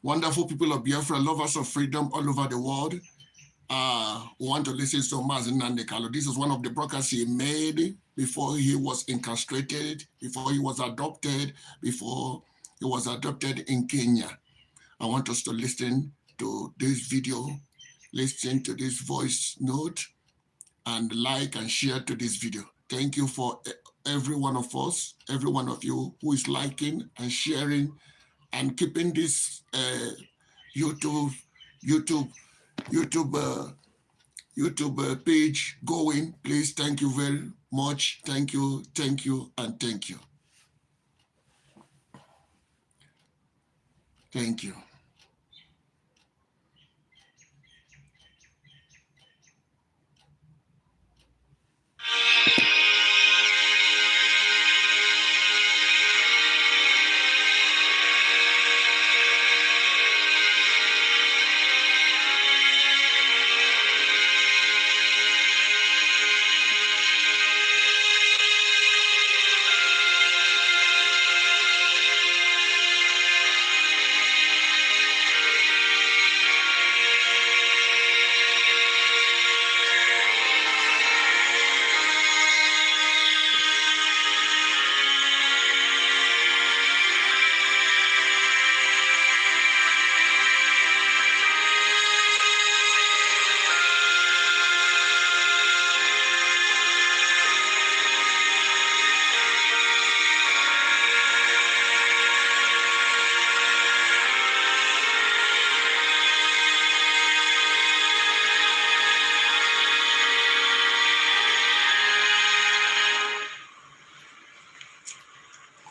Wonderful people of Biafra, lovers of freedom all over the world. We want to listen to Mazi Nnamdi Kanu. This is one of the broadcasts he made before he was incarcerated, before he was adopted, in Kenya. I want us to listen to this video, listen to this voice note, and like and share to this video. Thank you for every one of us, every one of you who is liking and sharing and keeping this YouTube page going. Please, thank you very much. Thank you, and thank you. Thank you.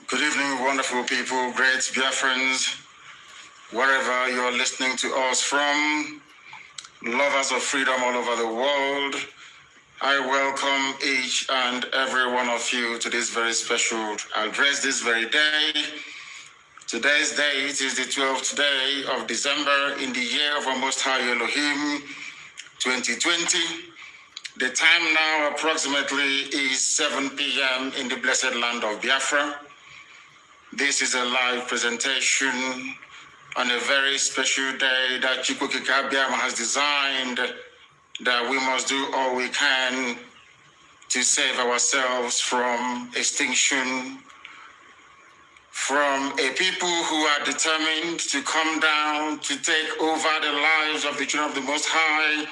Good evening, wonderful people, great Biafrans, wherever you're listening to us from, lovers of freedom all over the world. I welcome each and every one of you to this very special address this very day. Today's date is the 12th day of December in the year of our Most High Elohim, 2020. The time now approximately is 7 p.m. in the blessed land of Biafra. This is a live presentation on a very special day that Chukwukikabiama has designed, that we must do all we can to save ourselves from extinction, from a people who are determined to come down to take over the lives of the children of the Most High.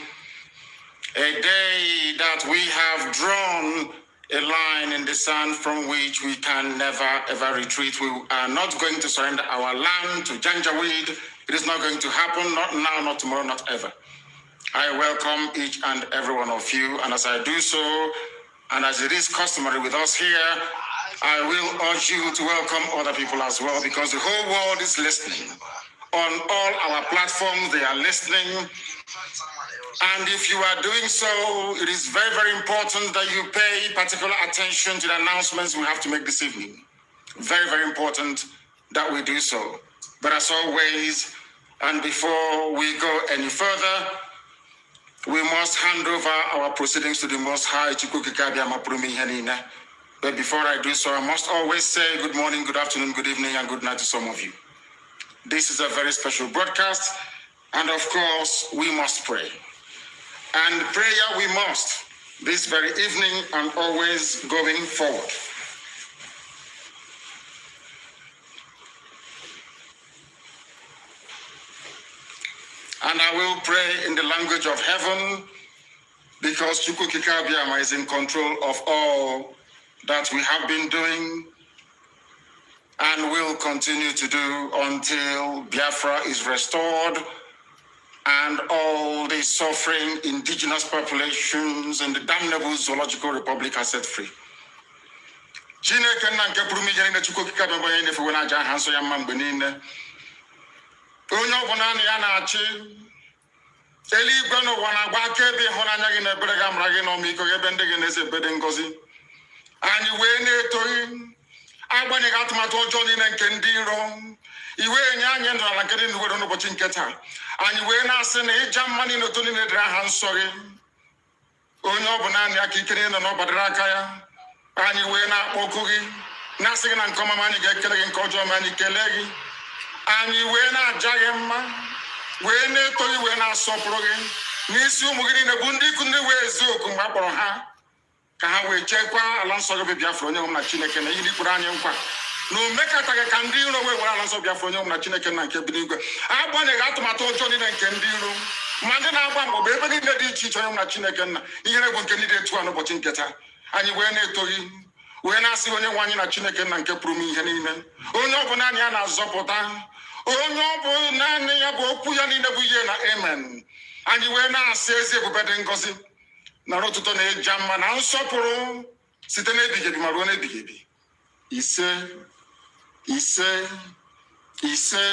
A day that we have drawn a line in the sand from which we can never ever retreat. We are not going to surrender our land to UpdateWould. It is not going to happen, not now, not tomorrow, not ever. I welcome each and every one of you, and as I do so, and as it is customary with us here, I will urge you to welcome other people as well, because the whole world is listening. On all our platforms, they are listening. And if you are doing so, it is very, very important that you pay particular attention to the announcements we have to make this evening. Very, very important that we do so. But as always, and before we go any further, we must hand over our proceedings to the Most High. But before I do so, I must always say good morning, good afternoon, good evening, and good night to some of you. This is a very special broadcast, and of course, we must pray. And prayer we must, this very evening and always going forward. And I will pray in the language of heaven, because Chukwukikabiama is in control of all that we have been doing and will continue to do until Biafra is restored and all the suffering indigenous populations in the damnable zoological republic are set free. Iwe nyanya ndo alakedi nduwe no bochi nketa anyi we na ase na eja mani no to ni nedra ha nsori onye obuna ani akikere no badara aka ya anyi we na akpokugi na ase na nkoma mani ga ekele gi nkojo mani kelegi Anyị wee na-aja gị mma, wee na-eto gị, wee na-asọpụrụ gị. N'isi ụmụ gị niile bụ ndị ikwu ndị wee ezi oku mgbe a kpọrọ ha ka ha wee chekwaa ala nsọ gị bụ Biafra, onye na Chineke na ihe ikpere anyị nkwa na o mekọtaghị ka ndị iro wee were ala nsọ Biafra, onye na Chineke na nke bi n'igwe. Agbanyeghị atụmatụ ọjọọ niile nke ndị iro ma ndị na-agba mgbọ ebe niile dị iche iche, onye na Chineke nna ihere egwu nke ndị dị etu a n'ụbọchị nke taa. Anyị wee na-eto gị, wee na-asị onye nwe anyị na Chineke nna nke pụrụ m ihe niile, onye ọ bụ naanị ya na-azọpụta, onye ọ bụ naanị ya bụ okwu ya niile bụ ihe na amen. Anyị wee na-asị ezi ebube dị ngọzi na ọtụtụ na-eja mma na nsọpụrụ site n'ebighị ebi ma ruo n'ebighị ebi. Ise, ise, ise.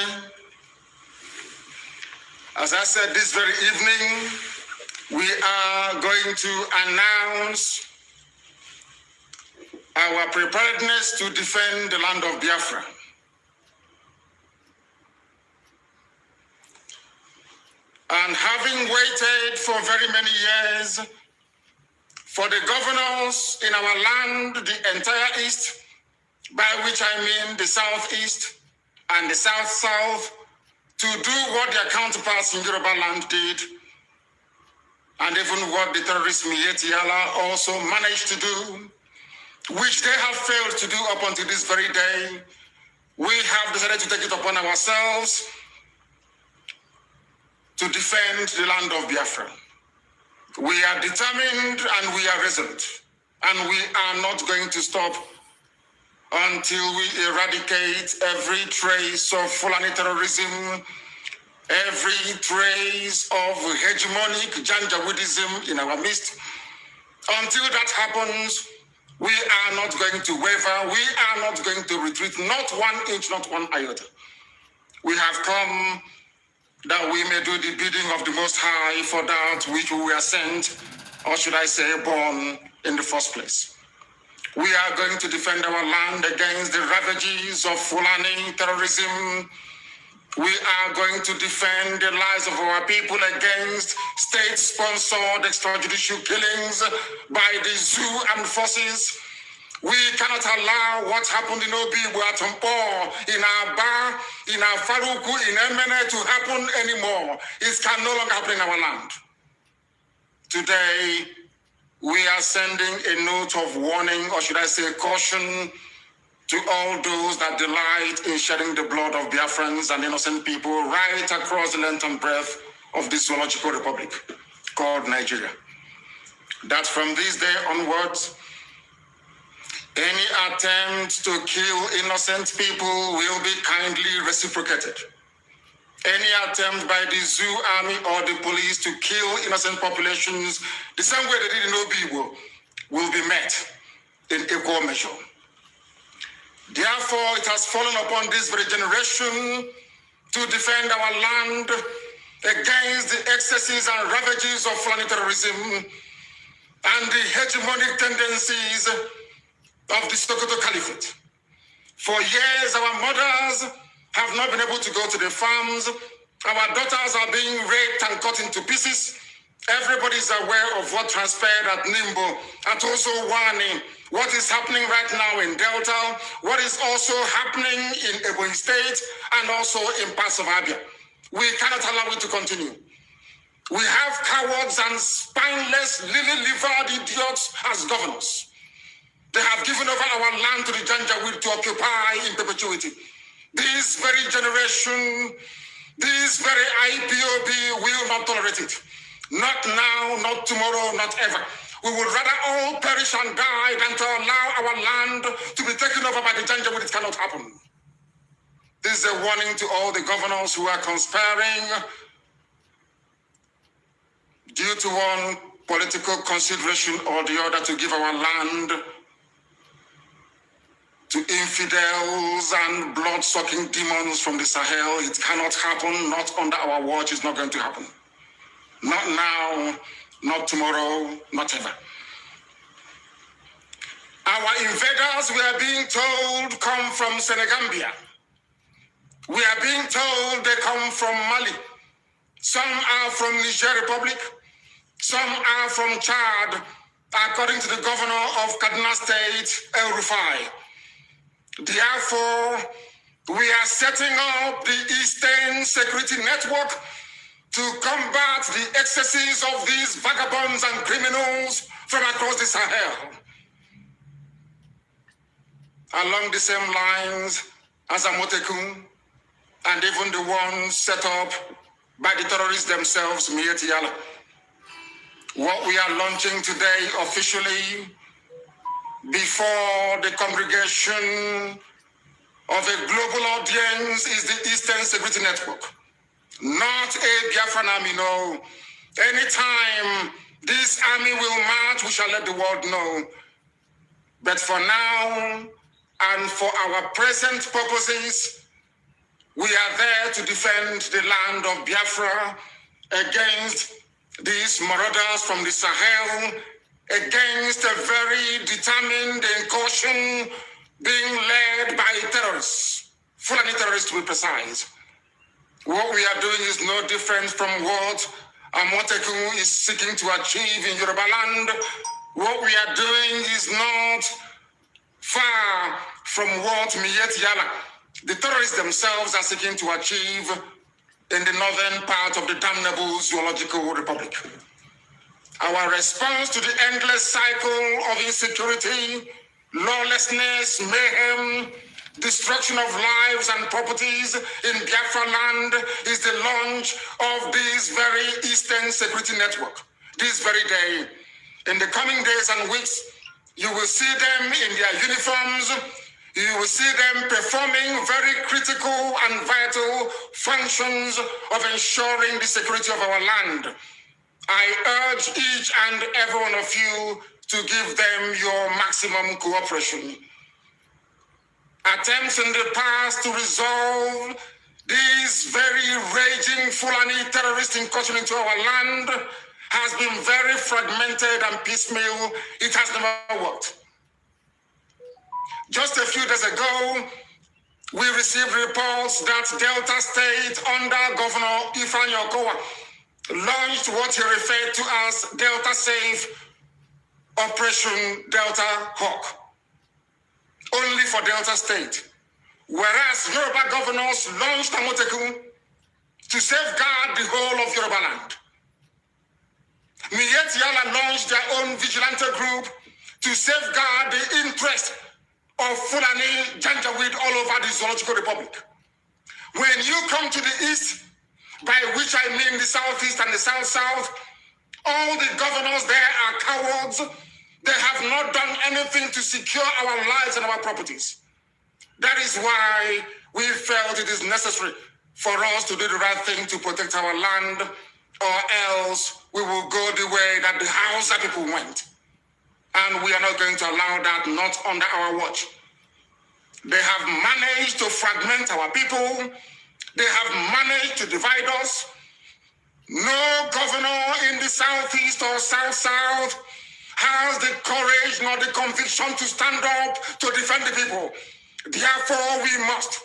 As I said, this very evening, we are going to announce our preparedness to defend the land of Biafra. And having waited for very many years for the governors in our land, the entire East, by which I mean the Southeast and the South-South, to do what their counterparts in Yoruba land did, and even what the terrorist Miyetti Allah also managed to do, which they have failed to do up until this very day. We have decided to take it upon ourselves to defend the land of Biafra. We are determined and we are resolute, and we are not going to stop until we eradicate every trace of Fulani terrorism, every trace of hegemonic Janjaweedism in our midst. Until that happens, we are not going to waver, we are not going to retreat, not 1 inch, not 1 iota. We have come that we may do the bidding of the Most High for that which we were sent, or should I say born in the first place. We are going to defend our land against the ravages of Fulani terrorism. We are going to defend the lives of our people against state-sponsored extrajudicial killings by the zoo and forces. We cannot allow what happened in Obi, in Aba, in Faruku, in Emene to happen anymore. It can no longer happen in our land. Today, we are sending a note of warning, or should I say caution, to all those that delight in shedding the blood of Biafrans and innocent people right across the length and breadth of this zoological republic called Nigeria. That from this day onwards, any attempt to kill innocent people will be kindly reciprocated. Any attempt by the zoo army or the police to kill innocent populations the same way they did in Obi will be met in equal measure. Therefore, it has fallen upon this very generation to defend our land against the excesses and ravages of Fulani terrorism and the hegemonic tendencies of the Sokoto Caliphate. For years, our mothers have not been able to go to the farms. Our daughters are being raped and cut into pieces. Everybody is aware of what transpired at Nimbo, and also warning what is happening right now in Delta, what is also happening in Ebonyi State, and also in parts of Abia. We cannot allow it to continue. We have cowards and spineless, lily-livered idiots as governors. They have given over our land to the Janjaweed to occupy in perpetuity. This very generation, this very IPOB will not tolerate it. Not now, not tomorrow, not ever. We would rather all perish and die than to allow our land to be taken over by the Janjaweed. It cannot happen. This is a warning to all the governors who are conspiring due to one political consideration or the other to give our land to infidels and blood-sucking demons from the Sahel. It cannot happen, not under our watch. It's not going to happen. Not now, not tomorrow, not ever. Our invaders, we are being told, come from Senegambia. We are being told they come from Mali. Some are from Niger Republic. Some are from Chad, according to the governor of Kaduna State, El Rufai. Therefore, We are setting up the Eastern Security Network to combat the excesses of these vagabonds and criminals from across the Sahel. Along the same lines as Amotekun, and even the ones set up by the terrorists themselves, Miyetti Allah. What we are launching today officially before the congregation of a global audience is the Eastern Security Network. Not a Biafran army, no. Anytime this army will march, we shall let the world know. But for now, and for our present purposes, we are there to defend the land of Biafra against these marauders from the Sahel, against a very determined incursion being led by terrorists, Fulani terrorists to be precise. What we are doing is no different from what Amotekun is seeking to achieve in Yoruba land. What we are doing is not far from what Miyetti Allah, the terrorists themselves, are seeking to achieve in the northern part of the damnable Zoological Republic. Our response to the endless cycle of insecurity, lawlessness, mayhem, destruction of lives and properties in Biafra land is the launch of this very Eastern Security Network. This very day, in the coming days and weeks, you will see them in their uniforms. You will see them performing very critical and vital functions of ensuring the security of our land. I urge each and every one of you to give them your maximum cooperation. Attempts in the past to resolve this very raging Fulani terrorist incursion into our land has been very fragmented and piecemeal. It has never worked. Just a few days ago, we received reports that Delta State under Governor Ifeanyi Okowa launched what he referred to as Delta Safe Operation Delta Hawk, only for Delta State. Whereas Yoruba governors launched Amotekun to safeguard the whole of Yoruba land. Miyetti Allah launched their own vigilante group to safeguard the interest of Fulani Janjaweed all over the Zoological Republic. When you come to the east, by which I mean the southeast and the south-south, all the governors there are cowards. They have not done anything to secure our lives and our properties. That is why we felt it is necessary for us to do the right thing to protect our land, or else we will go the way that the Hausa people went. And we are not going to allow that, not under our watch. They have managed to fragment our people. They have managed to divide us. No governor in the southeast or south-south has the courage nor the conviction to stand up to defend the people. Therefore, we must.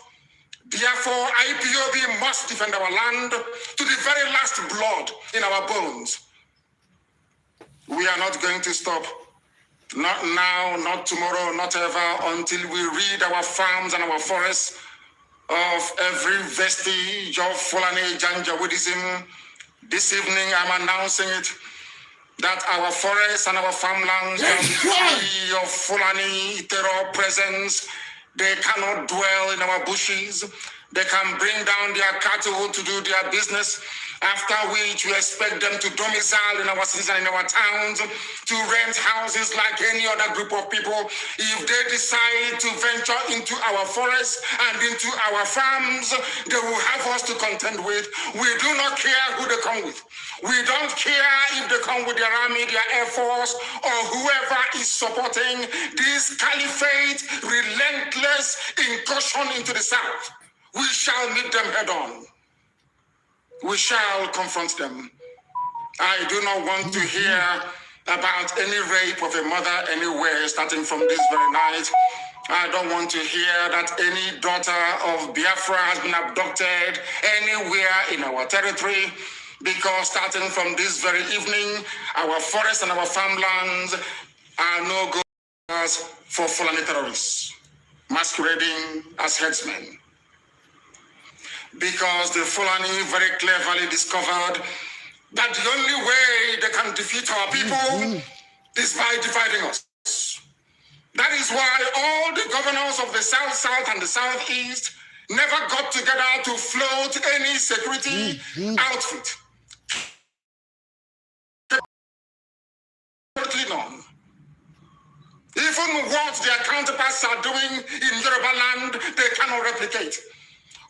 Therefore, IPOB must defend our land to the very last blood in our bones. We are not going to stop. Not now, not tomorrow, not ever, until we rid our farms and our forests of every vestige of Fulani Janjaweedism. This evening, I'm announcing it, that our forests and our farmlands are free of Fulani terror presence. They cannot dwell in our bushes. They can bring down their cattle to do their business, after which we expect them to domicile in our cities and in our towns, to rent houses like any other group of people. If they decide to venture into our forests and into our farms, they will have us to contend with. We do not care who they come with. We don't care if they come with their army, their air force, or whoever is supporting this caliphate relentless incursion into the south. We shall meet them head on. We shall confront them. I do not want to hear about any rape of a mother anywhere starting from this very night. I don't want to hear that any daughter of Biafra has been abducted anywhere in our territory, because starting from this very evening, our forests and our farmlands are no go for Fulani terrorists masquerading as headsmen. because the Fulani very cleverly discovered that the only way they can defeat our people is by dividing us. That is why all the governors of the South and the Southeast never got together to float any security outfit. None. Even what their counterparts are doing in Yoruba land, they cannot replicate.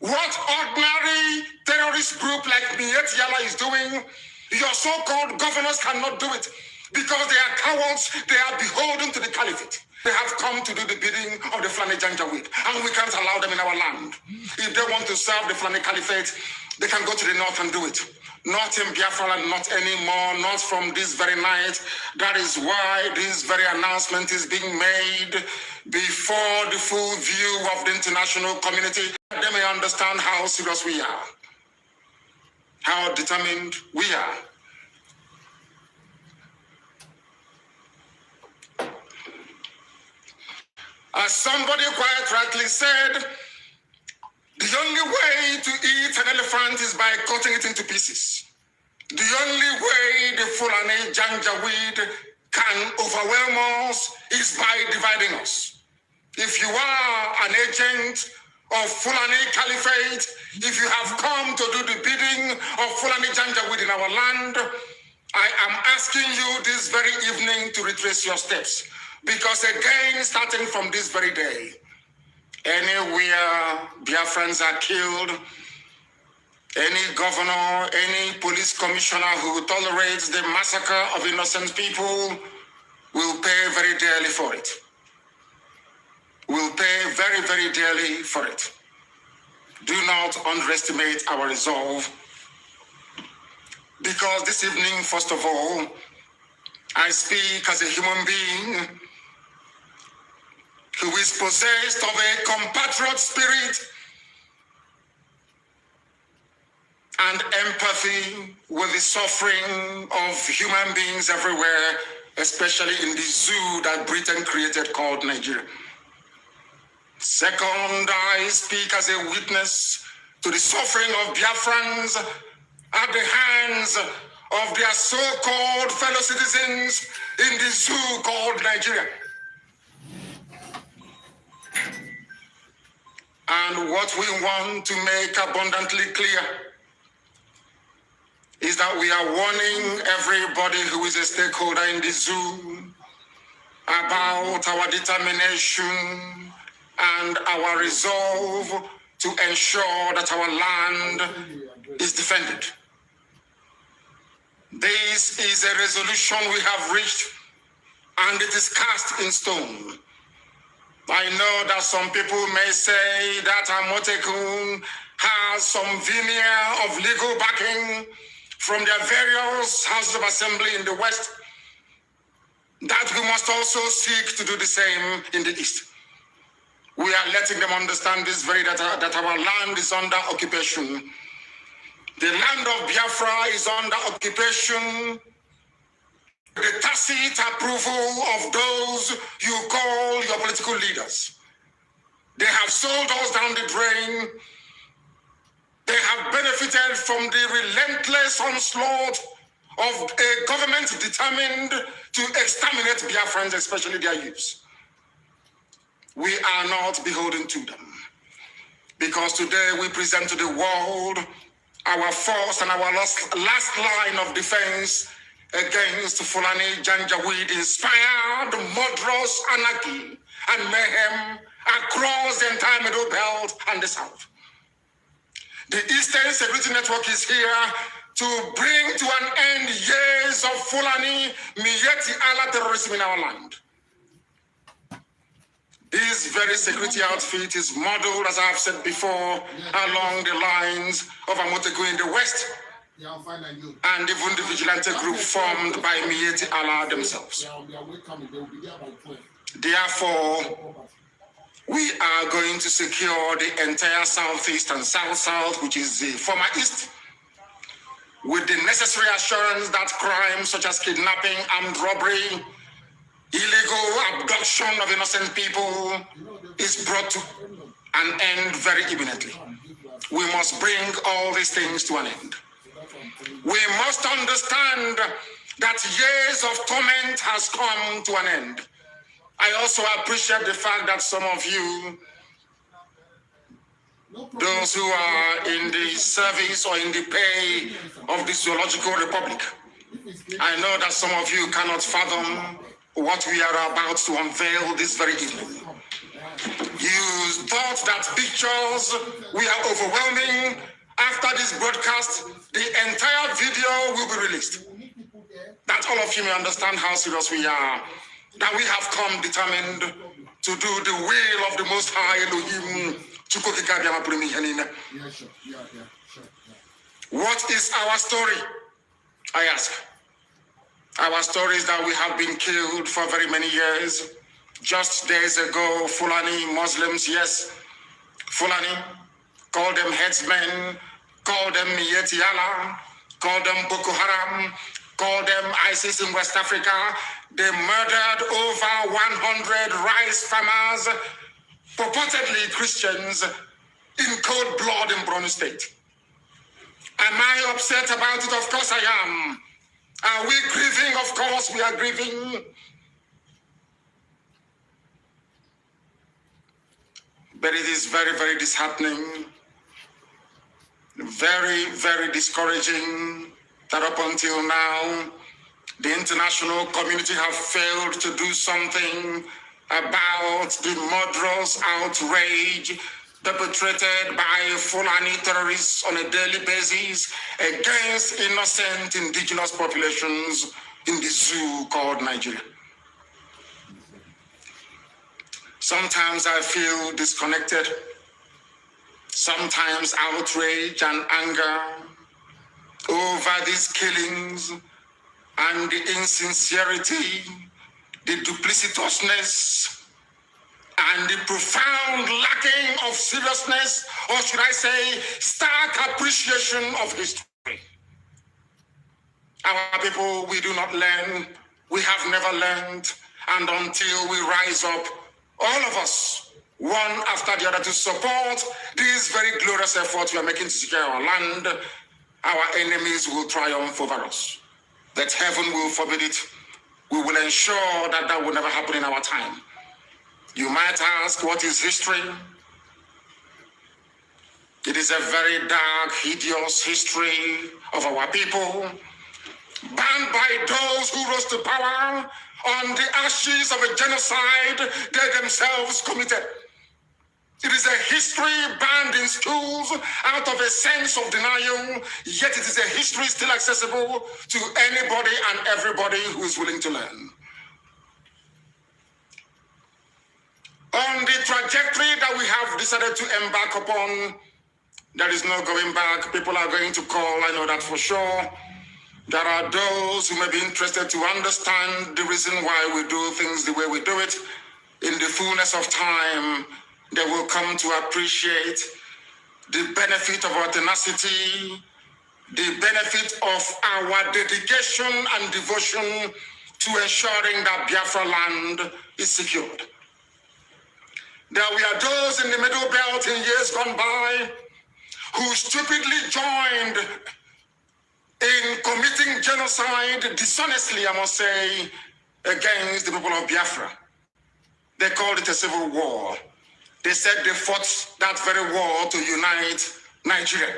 What ordinary terrorist group like Miyetti Allah is doing, your so-called governors cannot do it because they are cowards, they are beholden to the caliphate. They have come to do the bidding of the Fulani Janjaweed, and we can't allow them in our land. If they want to serve the Fulani Caliphate, they can go to the north and do it. Not in Biafra, not anymore, not from this very night. That is why this very announcement is being made before the full view of the international community. They may understand how serious we are, how determined we are. As somebody quite rightly said, the only way to eat an elephant is by cutting it into pieces. The only way the Fulani Janjaweed can overwhelm us is by dividing us. If you are an agent of Fulani Caliphate, if you have come to do the bidding of Fulani Janjaweed in our land, I am asking you this very evening to retrace your steps. Because again, starting from this very day, anywhere Biafrans are killed, any governor, any police commissioner who tolerates the massacre of innocent people will pay very dearly for it. Will pay very, very dearly for it. Do not underestimate our resolve. Because this evening, first of all, I speak as a human being who is possessed of a compatriot spirit and empathy with the suffering of human beings everywhere, especially in the zoo that Britain created called Nigeria. Second, I speak as a witness to the suffering of Biafrans at the hands of their so-called fellow citizens in the zoo called Nigeria. And what we want to make abundantly clear is that we are warning everybody who is a stakeholder in the zoo about our determination and our resolve to ensure that our land is defended. This is a resolution we have reached, and it is cast in stone. I know that some people may say that Amotekun has some veneer of legal backing from their various houses of assembly in the West, that we must also seek to do the same in the East. We are letting them understand this very that our land is under occupation. The land of Biafra is under occupation. The tacit approval of those you call your political leaders. They have sold us down the drain. They have benefited from the relentless onslaught of a government determined to exterminate Biafrans, especially their youths. We are not beholden to them, because today we present to the world our first and our last line of defense against Fulani Janjaweed inspired murderous anarchy and mayhem across the entire Middle Belt and the South. The Eastern Security Network is here to bring to an end years of Fulani Miyetti Allah terrorism in our land. This very security outfit is modeled, as I have said before, along the lines of Amotekun in the West, and even the vigilante group formed by Miyetti Allah themselves. Therefore, we are going to secure the entire Southeast and South-South, which is the former East, with the necessary assurance that crimes such as kidnapping, armed robbery, illegal abduction of innocent people is brought to an end very imminently. We must bring all these things to an end. We must understand that years of torment has come to an end. I also appreciate the fact that some of you, those who are in the service or in the pay of the Zoological Republic, I know that some of you cannot fathom what we are about to unveil this very evening. You thought that pictures we are overwhelming. After this broadcast, the entire video will be released. That all of you may understand how serious we are, that we have come determined to do the will of the Most High Elohim. What is our story? I ask. Our story is that we have been killed for very many years. Just days ago, Fulani Muslims, yes, Fulani, call them headsmen, call them Yetiala, call them Boko Haram, call them ISIS in West Africa. They murdered over 100 rice farmers, purportedly Christians, in cold blood in Borno State. Am I upset about it? Of course I am. Are we grieving? Of course we are grieving. But it is very, very disheartening, very, very discouraging that up until now, the international community have failed to do something about the murderous outrage perpetrated by Fulani terrorists on a daily basis against innocent indigenous populations in the zoo called Nigeria. Sometimes I feel disconnected, sometimes outrage and anger over these killings and the insincerity, the duplicitousness, and the profound lacking of seriousness, or should I say, stark appreciation of history. Our people, we do not learn, we have never learned, and until we rise up, all of us, one after the other, to support these very glorious efforts we are making to secure our land, our enemies will triumph over us. That heaven will forbid it. We will ensure that that will never happen in our time. You might ask, what is history? It is a very dark, hideous history of our people, banned by those who rose to power on the ashes of a genocide they themselves committed. It is a history banned in schools out of a sense of denial, yet it is a history still accessible to anybody and everybody who is willing to learn. On the trajectory that we have decided to embark upon, there is no going back. People are going to call, I know that for sure. There are those who may be interested to understand the reason why we do things the way we do it. In the fullness of time, they will come to appreciate the benefit of our tenacity, the benefit of our dedication and devotion to ensuring that Biafra land is secured. There were those in the Middle Belt in years gone by who stupidly joined in committing genocide, dishonestly, I must say, against the people of Biafra. They called it a civil war. They said they fought that very war to unite Nigeria.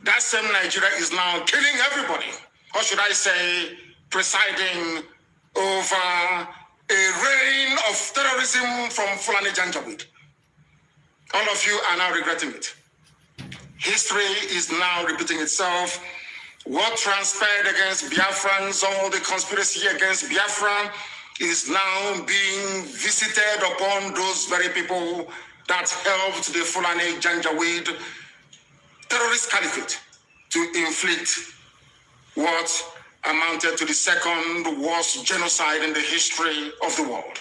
That same Nigeria is now killing everybody, or should I say, presiding over a reign of terrorism from Fulani Janjaweed. All of you are now regretting it. History is now repeating itself. What transpired against Biafrans, all the conspiracy against Biafra, is now being visited upon those very people that helped the Fulani Janjaweed terrorist caliphate to inflict what amounted to the second worst genocide in the history of the world.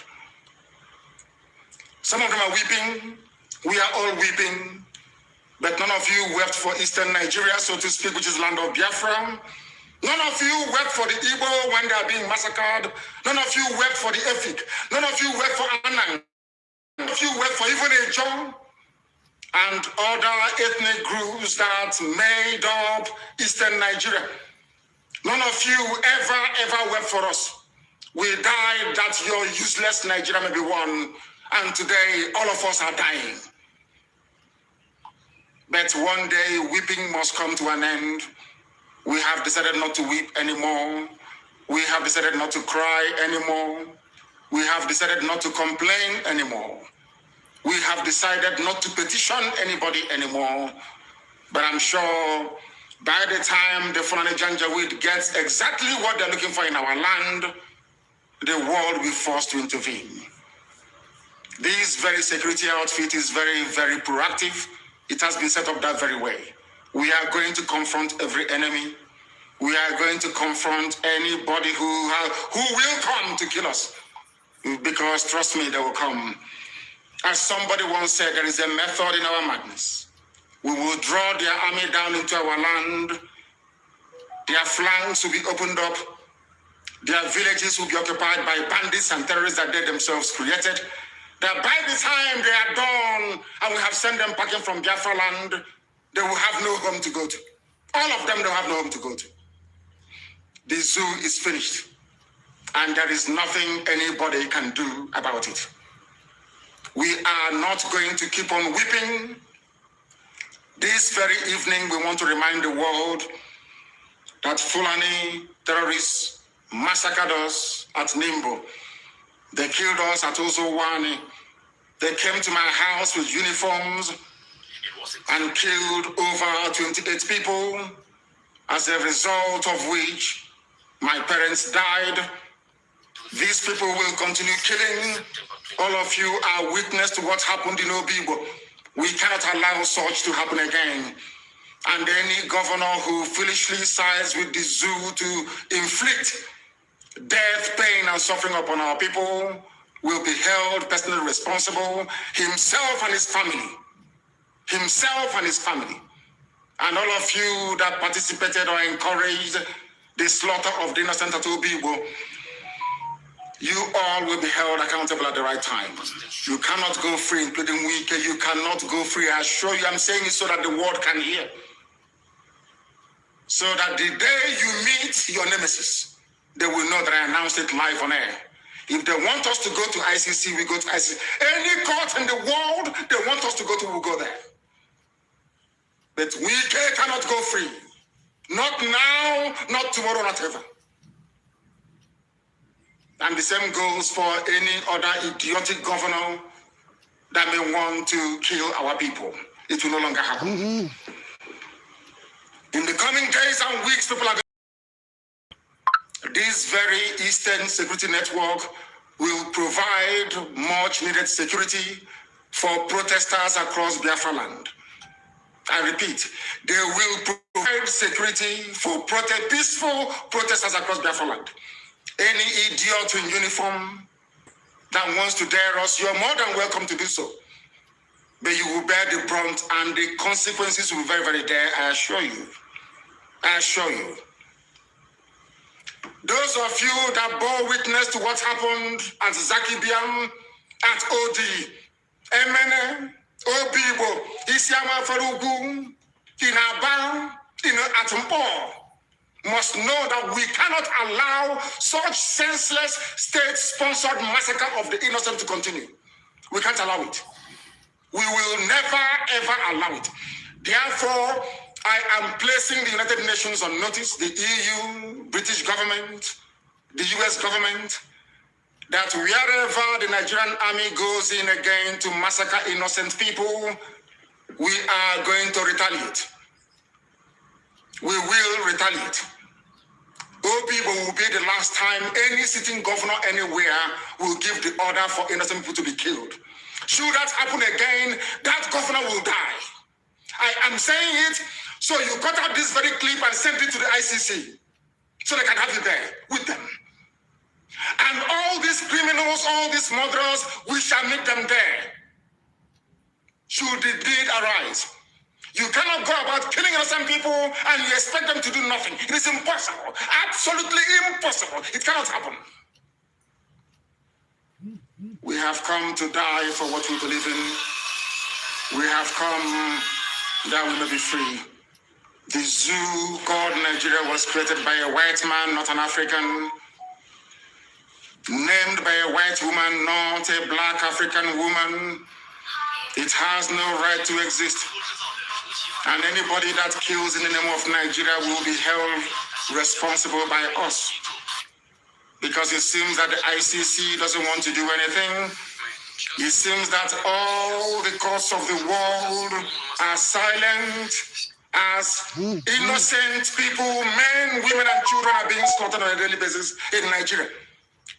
Some of them are weeping. We are all weeping. But none of you wept for Eastern Nigeria, so to speak, which is land of Biafra. None of you wept for the Igbo when they are being massacred. None of you wept for the Efik. None of you wept for Anang. None of you wept for even a John. and other ethnic groups that made up Eastern Nigeria. None of you ever wept for us. We died that your useless Nigeria may be won, and today all of us are dying. But one day weeping must come to an end. We have decided not to weep anymore. We have decided not to cry anymore. We have decided not to complain anymore. We have decided not to petition anybody anymore. But I'm sure by the time the Fulani Janjaweed gets exactly what they're looking for in our land, the world will be forced to intervene. This very security outfit is very proactive. It has been set up that very way. We are going to confront every enemy. We are going to confront anybody who will come to kill us. Because trust me, they will come. As somebody once said, there is a method in our madness. We will draw their army down into our land. Their flanks will be opened up. Their villages will be occupied by bandits and terrorists that they themselves created. That by the time they are done and we have sent them packing from Biafra land, they will have no home to go to. All of them will have no home to go to. The zoo is finished, and there is nothing anybody can do about it. We are not going to keep on weeping. This very evening, we want to remind the world that Fulani terrorists massacred us at Nimbo. They killed us at Ozowani. They came to my house with uniforms and killed over 28 people, as a result of which my parents died. These people will continue killing. All of you are witness to what happened in Obibo. We cannot allow such to happen again. And any governor who foolishly sides with the zoo to inflict death, pain, and suffering upon our people will be held personally responsible, himself and his family. Himself and his family. And all of you that participated or encouraged the slaughter of the innocent at Obibo, you all will be held accountable at the right time. You cannot go free, including Wike. You cannot go free. I assure you, I'm saying it so that the world can hear. So that the day you meet your nemesis, they will know that I announced it live on air. If they want us to go to ICC, we go to ICC. Any court in the world they want us to go to, we'll go there. But Wike cannot go free. Not now, not tomorrow, not ever. And the same goes for any other idiotic governor that may want to kill our people. It will no longer happen. In the coming days and weeks, people are going. This very Eastern Security Network will provide much needed security for protesters across Biafra land. I repeat, they will provide security for peaceful protesters across Biafra land. Any idiot in uniform that wants to dare us, you're more than welcome to do so. But you will bear the brunt, and the consequences will be very dire, I assure you. I assure you. Those of you that bore witness to what happened at Zakibiam, at Odi, Emene, Obibo, Isiama Farugu, in Aba, in Atumpo, must know that we cannot allow such senseless state-sponsored massacre of the innocent to continue. We can't allow it. We will never, ever allow it. Therefore, I am placing the United Nations on notice, the EU, British government, the US government, that wherever the Nigerian army goes in again to massacre innocent people, we are going to retaliate. We will retaliate. Obibo will be the last time any sitting governor anywhere will give the order for innocent people to be killed. Should that happen again, that governor will die. I am saying it, so you cut out this very clip and send it to the ICC, so they can have it there with them. And all these criminals, all these murderers, we shall meet them there. Should the deed arise. You cannot go about killing innocent people and you expect them to do nothing. It is impossible. Absolutely impossible. It cannot happen. We have come to die for what we believe in. We have come that we may be free. The zoo called Nigeria was created by a white man, not an African. Named by a white woman, not a black African woman. It has no right to exist. And anybody that kills in the name of Nigeria will be held responsible by us. Because it seems that the ICC doesn't want to do anything. It seems that all the courts of the world are silent as innocent people, men, women, and children are being slaughtered on a daily basis in Nigeria.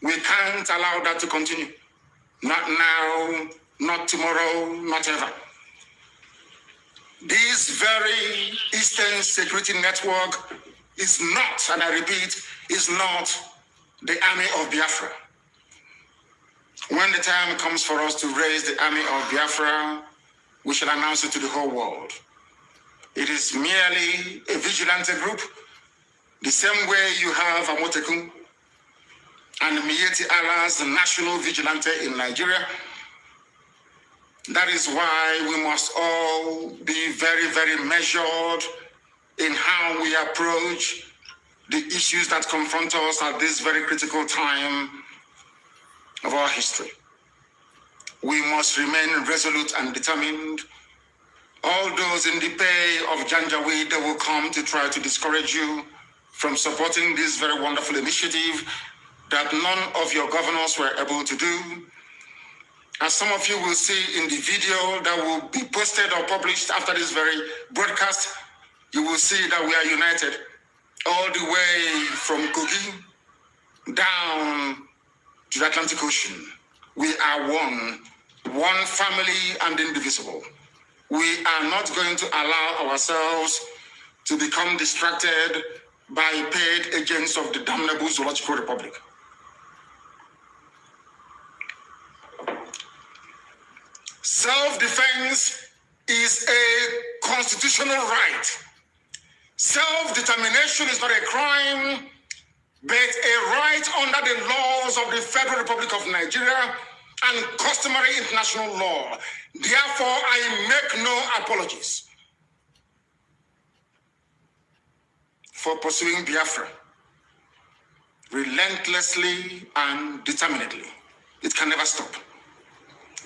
We can't allow that to continue. Not now, not tomorrow, not ever. This very Eastern Security Network is not, and I repeat, is not the army of Biafra. When the time comes for us to raise the army of Biafra, we shall announce it to the whole world. It is merely a vigilante group, the same way you have Amotekun and Mieti Allah's national vigilante in Nigeria. That is why we must all be very, very measured in how we approach the issues that confront us at this very critical time of our history. We must remain resolute and determined. All those in the pay of Janjaweed that will come to try to discourage you from supporting this very wonderful initiative that none of your governors were able to do. As some of you will see in the video that will be posted or published after this very broadcast, you will see that we are united all the way from Kogi down to the Atlantic Ocean. We are one family and indivisible. We are not going to allow ourselves to become distracted by paid agents of the damnable Zoological Republic. Self-defense is a constitutional right. Self-determination is not a crime, but a right under the laws of the Federal Republic of Nigeria and customary international law. Therefore, I make no apologies for pursuing Biafra relentlessly and determinedly. It can never stop.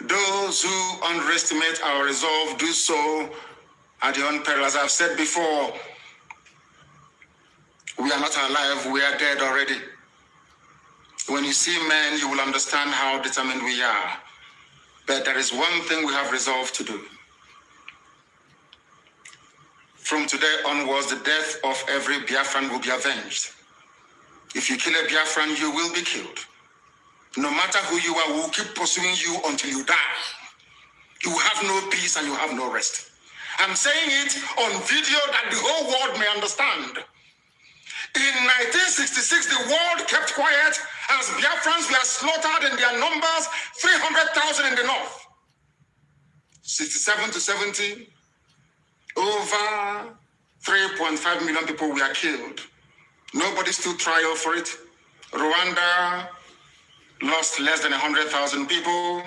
Those who underestimate our resolve do so at their own peril. As I've said before, we are not alive, we are dead already. When you see men, you will understand how determined we are. But there is one thing we have resolved to do. From today onwards, the death of every Biafran will be avenged. If you kill a Biafran, you will be killed. No matter who you are, we will keep pursuing you until you die. You have no peace and you have no rest. I'm saying it on video that the whole world may understand. In 1966, the world kept quiet as Biafrans were slaughtered in their numbers, 300,000 in the north. 67 to 70, over 3.5 million people were killed. Nobody stood trial for it. Rwanda lost less than 100,000 people.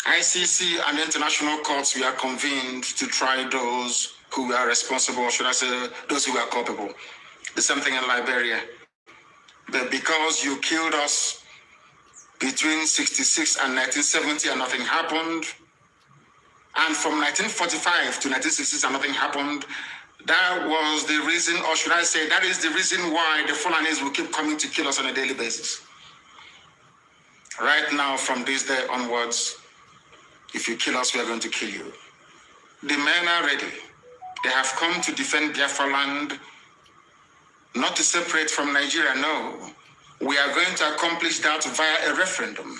ICC and international courts were convened to try those who were responsible, should I say, those who were culpable. The same thing in Liberia. But because you killed us between 66 and 1970 and nothing happened, and from 1945 to 1966 and nothing happened, that was the reason, or should I say, that is the reason why the Fulanis will keep coming to kill us on a daily basis. Right now, from this day onwards, if you kill us, we are going to kill you. The men are ready. They have come to defend Biafra land, not to separate from Nigeria, no. We are going to accomplish that via a referendum.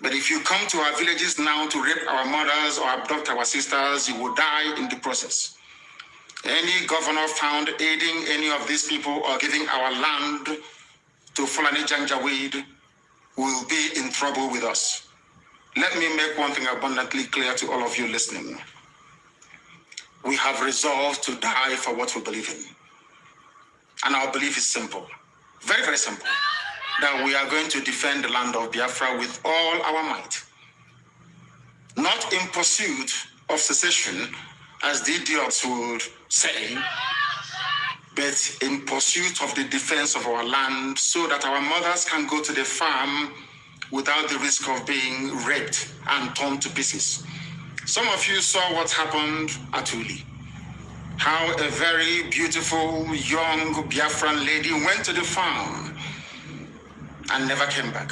But if you come to our villages now to rape our mothers or abduct our sisters, you will die in the process. Any governor found aiding any of these people or giving our land to Fulani Janjaweed will be in trouble with us. Let me make one thing abundantly clear to all of you listening. We have resolved to die for what we believe in. And our belief is simple, very, very simple, that we are going to defend the land of Biafra with all our might. not in pursuit of secession, as the idiots would say, but in pursuit of the defense of our land so that our mothers can go to the farm without the risk of being raped and torn to pieces. Some of you saw what happened at Uli. How a very beautiful young Biafran lady went to the farm and never came back.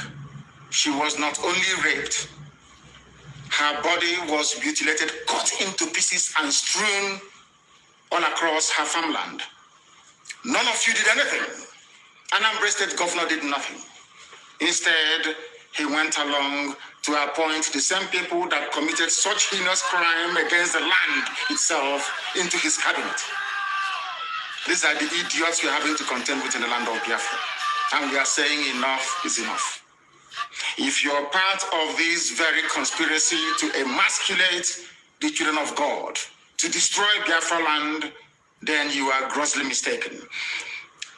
She was not only raped, her body was mutilated, cut into pieces and strewn all across her farmland. None of you did anything. An unbreasted governor did nothing. Instead, he went along to appoint the same people that committed such heinous crime against the land itself into his cabinet. These are the idiots we are having to contend with in the land of Biafra. And we are saying enough is enough. If you're part of this very conspiracy to emasculate the children of God, to destroy Biafra land, then you are grossly mistaken.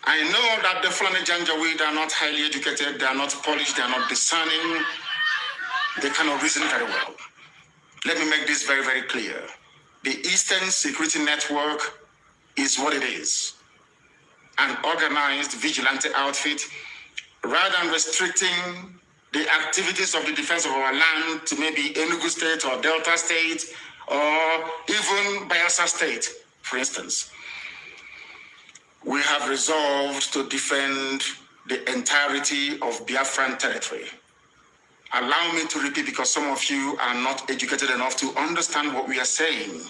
I know that the Fulani Janjaweed are not highly educated, they are not polished, they are not discerning, they cannot reason very well. Let me make this very, very clear. The Eastern Security Network is what it is. An organized vigilante outfit, rather than restricting the activities of the defense of our land to maybe Enugu State or Delta State or even Bayelsa State, for instance. We have resolved to defend the entirety of Biafran territory. Allow me to repeat, because some of you are not educated enough to understand what we are saying.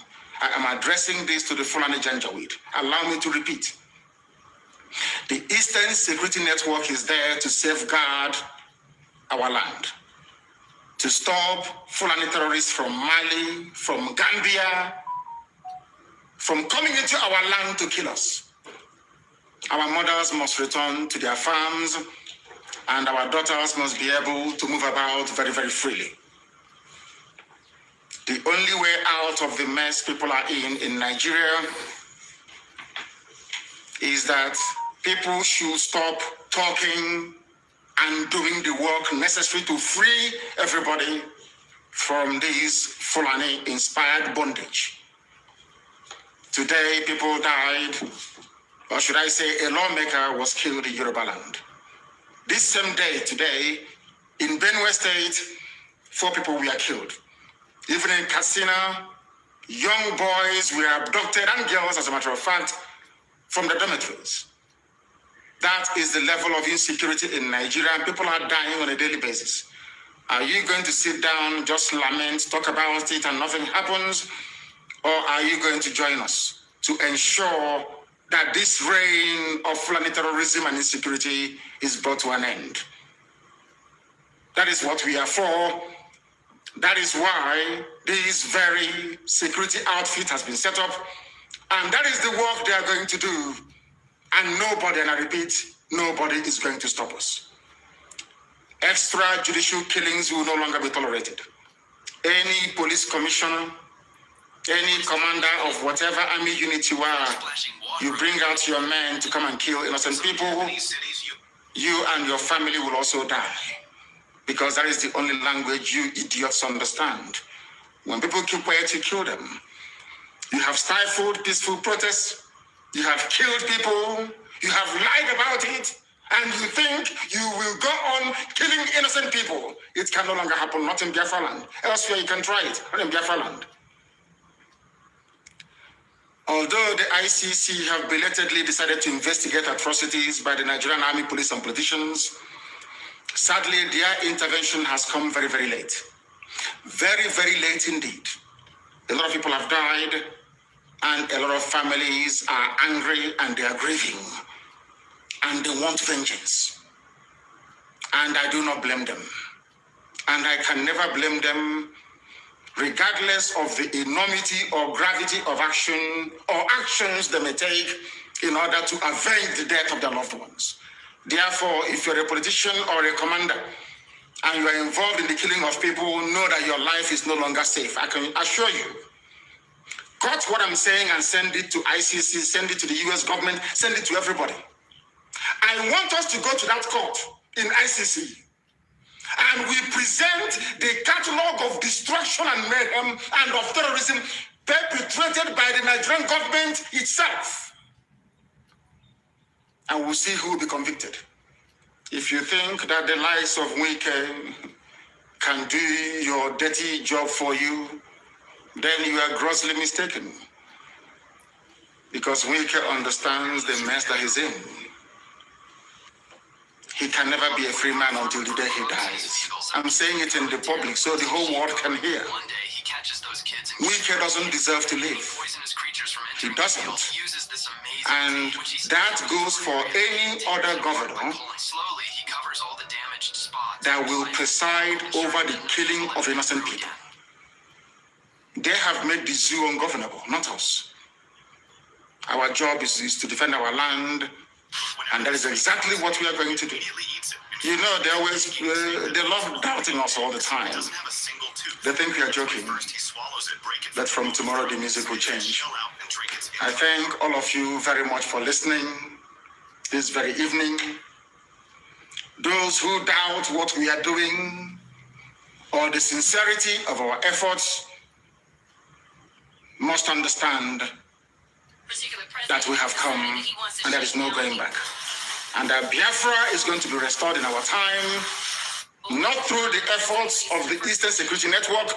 I am addressing this to the Fulani Janjaweed. Allow me to repeat. The Eastern Security Network is there to safeguard our land, to stop Fulani terrorists from Mali, from Gambia, from coming into our land to kill us. Our mothers must return to their farms, and our daughters must be able to move about very, very freely. The only way out of the mess people are in Nigeria is that people should stop talking and doing the work necessary to free everybody from this Fulani-inspired bondage. Today, people died, or should I say a lawmaker was killed in Yoruba land. This same day, today, in Benue State, 4 people were killed. Even in Katsina, young boys were abducted, and girls, as a matter of fact, from the dormitories. That is the level of insecurity in Nigeria, and people are dying on a daily basis. Are you going to sit down, just lament, talk about it, and nothing happens? Or are you going to join us to ensure that this reign of Fulani terrorism and insecurity is brought to an end? That is what we are for. That is why this very security outfit has been set up. And that is the work they are going to do. And nobody, and I repeat, nobody is going to stop us. Extrajudicial killings will no longer be tolerated. Any police commissioner, any commander of whatever army unit you are, you bring out your men to come and kill innocent people, you and your family will also die. Because that is the only language you idiots understand. When people keep quiet, you kill them. You have stifled peaceful protests, you have killed people, you have lied about it, and you think you will go on killing innocent people. It can no longer happen, not in Biafra land. Elsewhere you can try it, not in Biafra land. Although the ICC have belatedly decided to investigate atrocities by the Nigerian Army, police, and politicians, sadly, their intervention has come very, very late. Very, very late indeed. A lot of people have died, and a lot of families are angry and they are grieving, and they want vengeance. And I do not blame them. And I can never blame them, regardless of the enormity or gravity of action or actions they may take in order to avenge the death of their loved ones. Therefore, if you're a politician or a commander and you are involved in the killing of people, know that your life is no longer safe. I can assure you. Cut what I'm saying and send it to ICC, send it to the US government, send it to everybody. I want us to go to that court in ICC And we present the catalog of destruction and mayhem and of terrorism perpetrated by the Nigerian government itself. And we'll see who will be convicted. If you think that the likes of Wike can do your dirty job for you, then you are grossly mistaken. Because Wike understands the mess that he's in. He can never be a free man until the day he dies. I'm saying it in the public so the whole world can hear. Wike doesn't deserve to live. He doesn't. And that goes for any other governor that will preside over the killing of innocent people. They have made the zoo ungovernable, not us. Our job is to defend our land, and that is exactly what we are going to do. You know, they love doubting us all the time. They think we are joking, that from tomorrow the music will change. I thank all of you very much for listening this very evening. Those who doubt what we are doing or the sincerity of our efforts must understand that we have come and there is no going back. And that Biafra is going to be restored in our time, not through the efforts of the Eastern Security Network,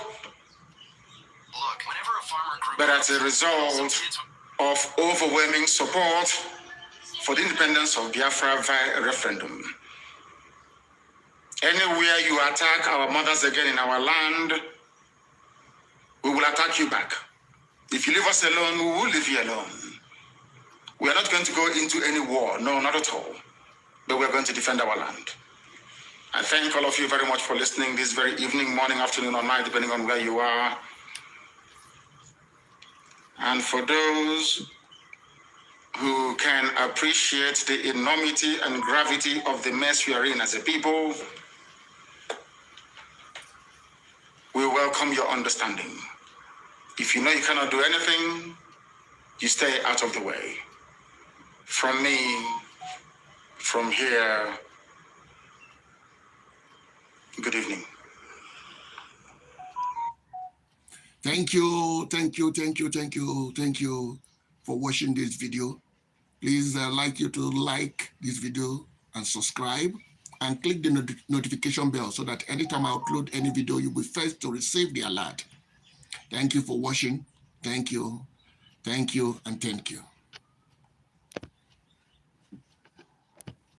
but as a result of overwhelming support for the independence of Biafra via a referendum. Anywhere you attack our mothers again in our land, we will attack you back. If you leave us alone, we will leave you alone. We are not going to go into any war, no, not at all. But we are going to defend our land. I thank all of you very much for listening this very evening, morning, afternoon, or night, depending on where you are. And for those who can appreciate the enormity and gravity of the mess we are in as a people, we welcome your understanding. If you know you cannot do anything, you stay out of the way. From me, from here, good evening. Thank you for watching this video. Please, I'd like you to like this video and subscribe and click the notification bell so that anytime I upload any video, you'll be first to receive the alert. Thank you for watching. Thank you, and thank you.